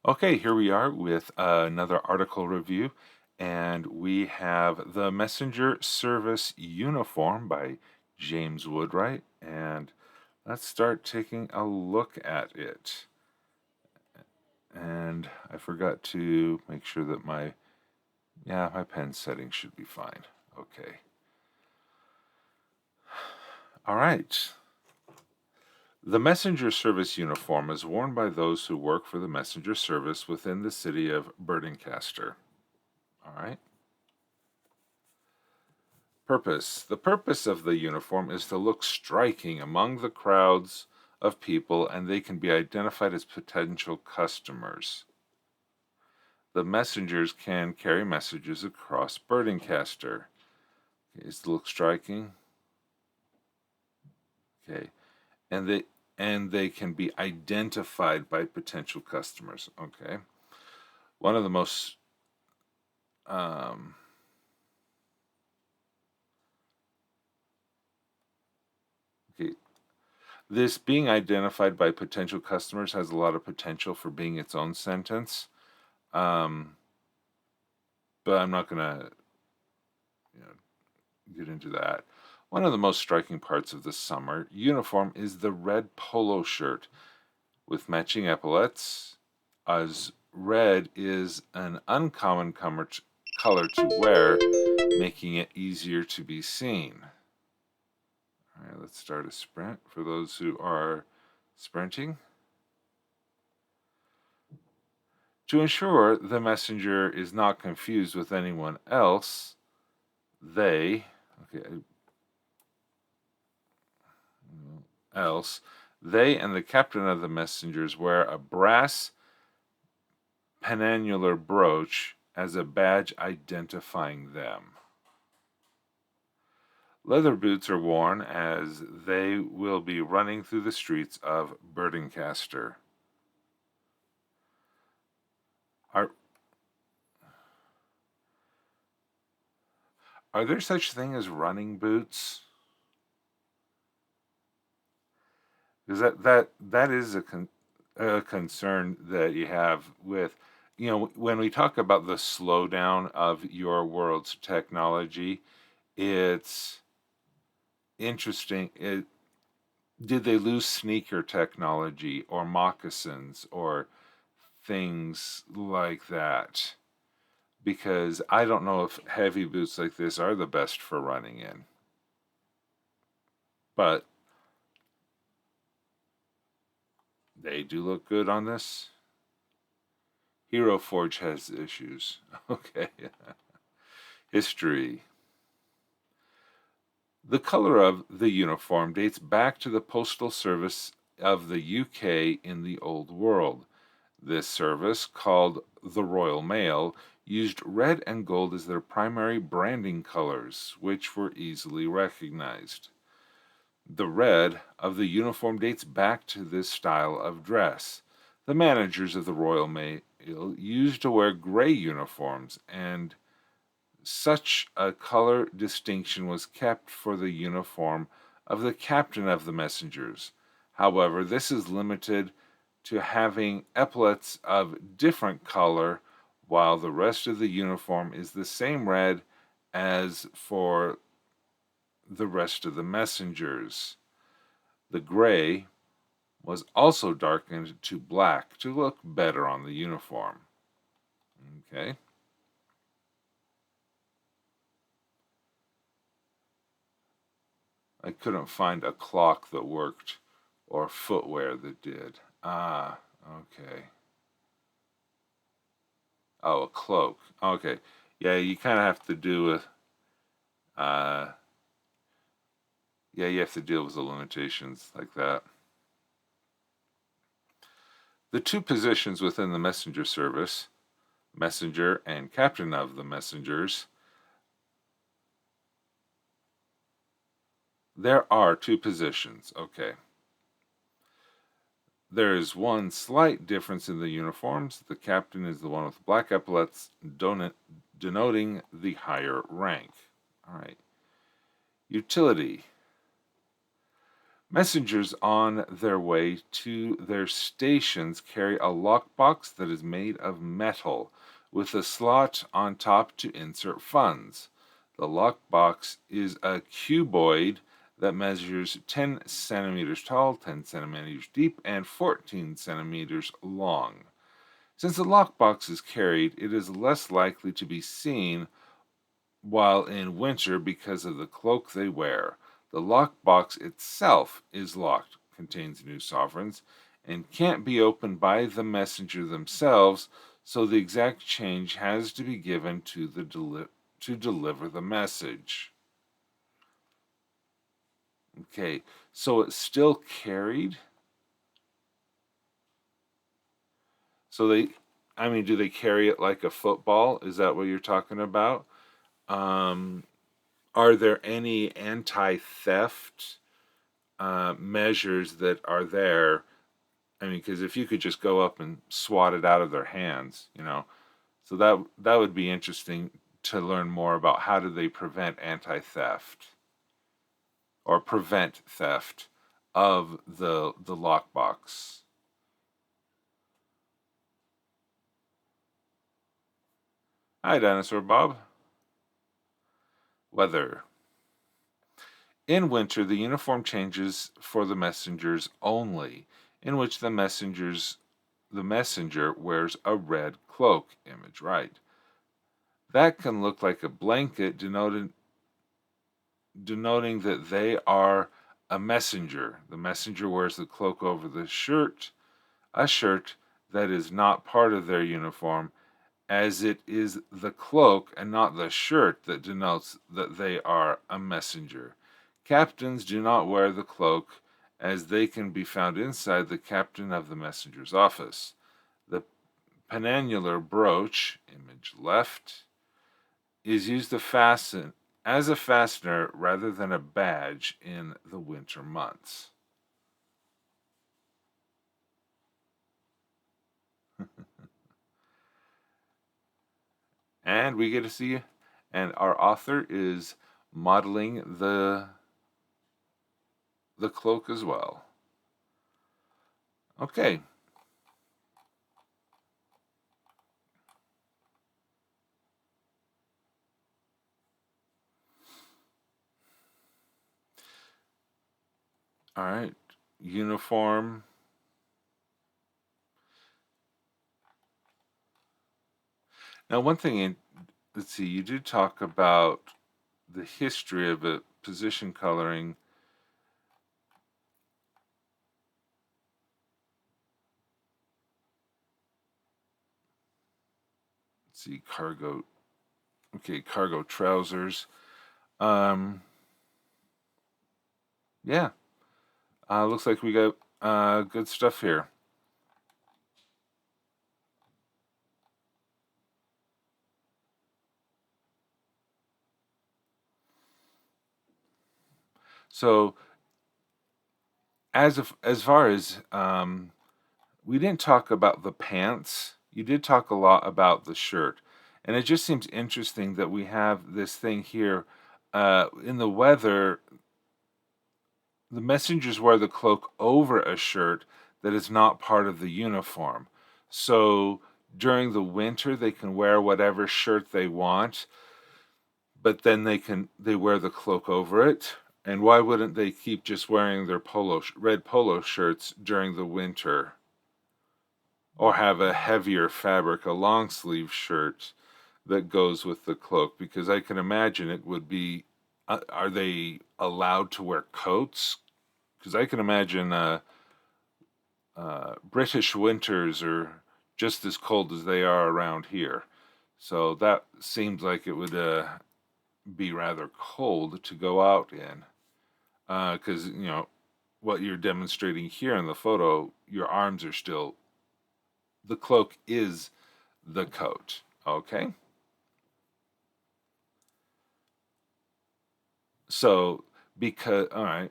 Okay, here we are with another article review, and we have The Messenger Service Uniform by James Woodwright, and let's start taking a look at it. And I forgot to make sure that my pen settings should be fine. Okay. All right. The Messenger Service uniform is worn by those who work for the Messenger Service within the city of Berdencaster. All right. Purpose. The purpose of the uniform is to look striking among the crowds of people, and they can be identified as potential customers. The messengers can carry messages across Berdencaster. Okay, is to look striking. Okay. And they can be identified by potential customers. Okay. One of the most um, okay, this being identified by potential customers has a lot of potential for being its own sentence. Um, but I'm not going to you know, get into that. One of the most striking parts of the summer uniform is the red polo shirt with matching epaulets, as red is an uncommon color to wear, making it easier to be seen. All right, let's start a sprint for those who are sprinting. To ensure the messenger is not confused with anyone else, they, okay, else, they and the captain of the messengers wear a brass penannular brooch as a badge identifying them. Leather boots are worn as they will be running through the streets of Berdencaster. Are are there such thing as running boots? Because that is a concern that you have with, when we talk about the slowdown of your world's technology, it's interesting. Did they lose sneaker technology or moccasins or things like that? Because I don't know if heavy boots like this are the best for running in. But they do look good on this. Hero Forge has issues. Okay. History. The color of the uniform dates back to the postal service of the UK in the Old World. This service, called the Royal Mail, used red and gold as their primary branding colors, which were easily recognized. The red of the uniform dates back to this style of dress. The managers of the Royal Mail used to wear gray uniforms, and such a color distinction was kept for the uniform of the captain of the messengers. However, this is limited to having epaulets of different color, while the rest of the uniform is the same red as for the rest of the messengers. The gray was also darkened to black to look better on the uniform. Okay. I couldn't find a clock that worked or footwear that did. Ah, okay. Oh, a cloak. Okay. Yeah, you kind of have to do with, uh, yeah, you have to deal with the limitations like that. The two positions within the messenger service, messenger and captain of the messengers, there are two positions. Okay. There is one slight difference in the uniforms. The captain is the one with black epaulets, denoting the higher rank. All right. Utility. Messengers on their way to their stations carry a lockbox that is made of metal, with a slot on top to insert funds. The lockbox is a cuboid that measures 10 centimeters tall, 10 centimeters deep, and 14 centimeters long. Since the lockbox is carried, it is less likely to be seen while in winter because of the cloak they wear. The lockbox itself is locked, contains new sovereigns, and can't be opened by the messenger themselves, so the exact change has to be given to to deliver the message. Okay, so it's still carried. So do they carry it like a football? Is that what you're talking about? Um, are there any anti-theft measures that are there? I mean, because if you could just go up and swat it out of their hands, so that would be interesting to learn more about how do they prevent anti-theft or prevent theft of the lockbox. Hi, Dinosaur Bob. Weather. In winter, the uniform changes for the messengers only, in which the messenger wears a red cloak, image right. That can look like a blanket denoting that they are a messenger. The messenger wears the cloak over the shirt, a shirt that is not part of their uniform, as it is the cloak and not the shirt that denotes that they are a messenger. Captains do not wear the cloak, as they can be found inside the captain of the messenger's office. The penannular brooch, image left, is used to fasten as a fastener rather than a badge in the winter months. And we get to see, and our author is modeling the cloak as well. Okay. All right. Uniform. Now, one thing, let's see, you did talk about the history of it, position coloring. Let's see, cargo. Okay, cargo trousers. Um, yeah, looks like we got good stuff here. So, as far as we didn't talk about the pants. You did talk a lot about the shirt, and it just seems interesting that we have this thing here. In the weather, the messengers wear the cloak over a shirt that is not part of the uniform. So during the winter, they can wear whatever shirt they want, but then they wear the cloak over it. And why wouldn't they keep just wearing their red polo shirts during the winter? Or have a heavier fabric, a long sleeve shirt that goes with the cloak, because I can imagine it would be. Are they allowed to wear coats? Because I can imagine British winters are just as cold as they are around here. So that seems like it would be rather cold to go out in. Because, what you're demonstrating here in the photo, your arms are still. The cloak is the coat. Okay? So, all right.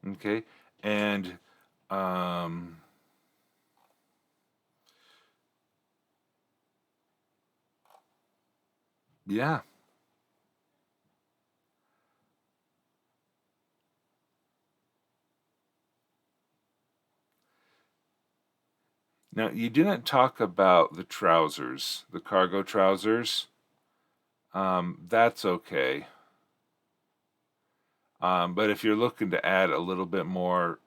Okay. And, um, Yeah. Now, you didn't talk about the trousers, the cargo trousers. That's okay. But if you're looking to add a little bit more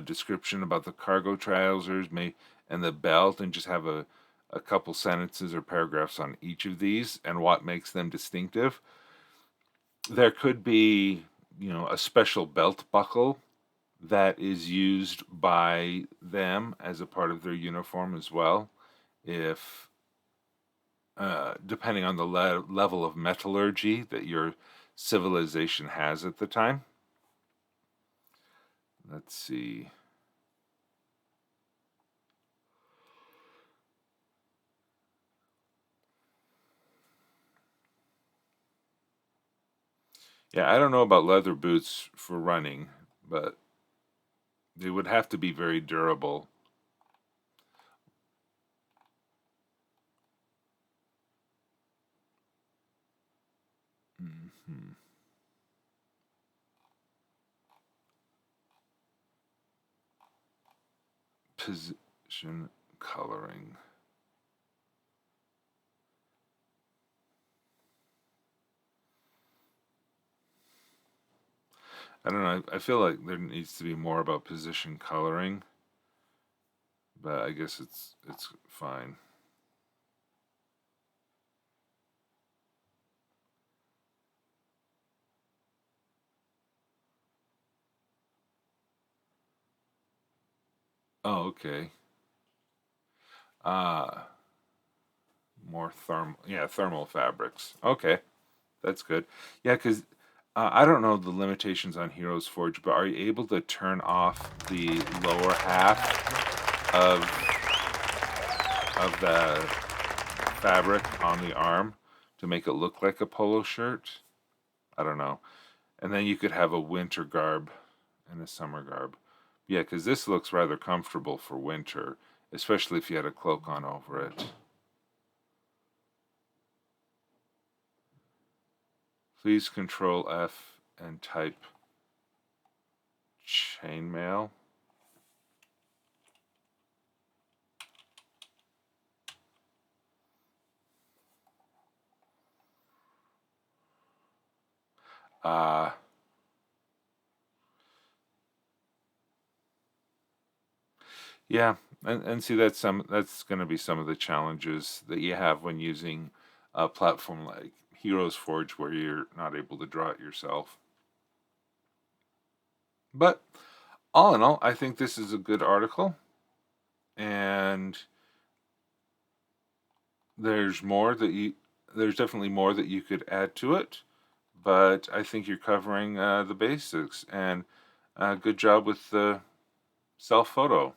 description about the cargo trousers, and the belt, and just have a couple sentences or paragraphs on each of these and what makes them distinctive, there could be, a special belt buckle that is used by them as a part of their uniform as well. If Depending on the level of metallurgy that your civilization has at the time. Let's see. Yeah, I don't know about leather boots for running, but they would have to be very durable. Hmm. Position coloring. I don't know. I feel like there needs to be more about position coloring, but I guess it's fine. Oh, okay. Ah, more thermal fabrics. Okay, that's good. Yeah, because I don't know the limitations on Heroes Forge, but are you able to turn off the lower half of the fabric on the arm to make it look like a polo shirt? I don't know. And then you could have a winter garb and a summer garb. Yeah, because this looks rather comfortable for winter, especially if you had a cloak on over it. Please Control F and type chainmail. Uh, yeah, and see that's going to be some of the challenges that you have when using a platform like Heroes Forge, where you're not able to draw it yourself. But all in all, I think this is a good article, and there's more that you there's definitely more that you could add to it, but I think you're covering the basics, and good job with the self photo.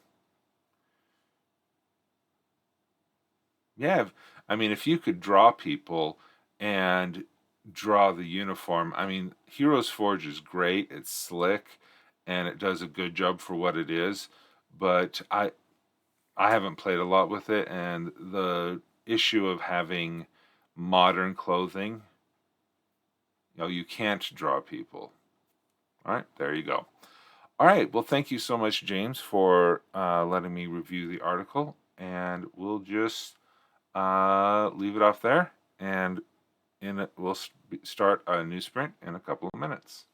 Yeah, I mean, if you could draw people and draw the uniform, I mean, Heroes Forge is great. It's slick, and it does a good job for what it is. But I haven't played a lot with it, and the issue of having modern clothing, you can't draw people. All right, there you go. All right, well, thank you so much, James, for letting me review the article, and we'll just leave it off there, and we'll start a new sprint in a couple of minutes.